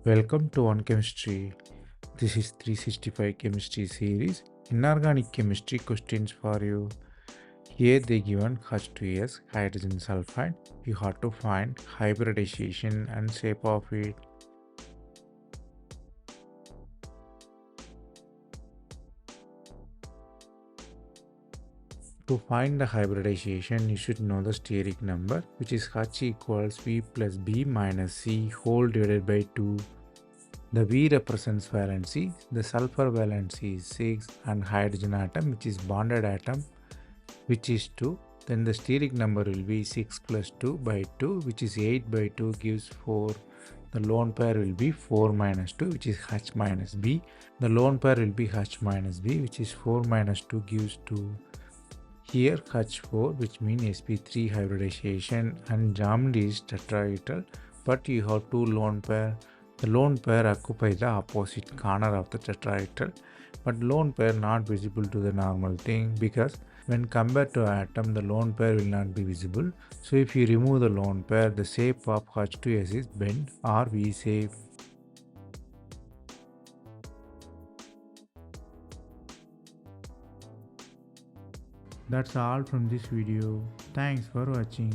Welcome to One Chemistry. This is 365 Chemistry series. Inorganic chemistry questions for you. Here they given H2S, hydrogen sulphide. You have to find hybridization and shape of it. To find the hybridization, you should know the steric number, which is H equals V plus B minus C whole divided by 2. The V represents valency, the sulfur valency is 6, and hydrogen atom, which is bonded atom, which is 2. Then the steric number will be 6 plus 2 by 2, which is 8 by 2 gives 4. The lone pair will be 4 minus 2, which is H minus B. The lone pair will be H minus B, which is 4 minus 2 gives 2. Here H4, which means sp3 hybridization, and geometry is tetrahedral, but you have two lone pair. The lone pair occupy the opposite corner of the tetrahedral, but lone pair not visible to the normal thing because when compared to atom, the lone pair will not be visible. So if you remove the lone pair, the shape of H2S is bent or V shape. That's all from this video. Thanks for watching.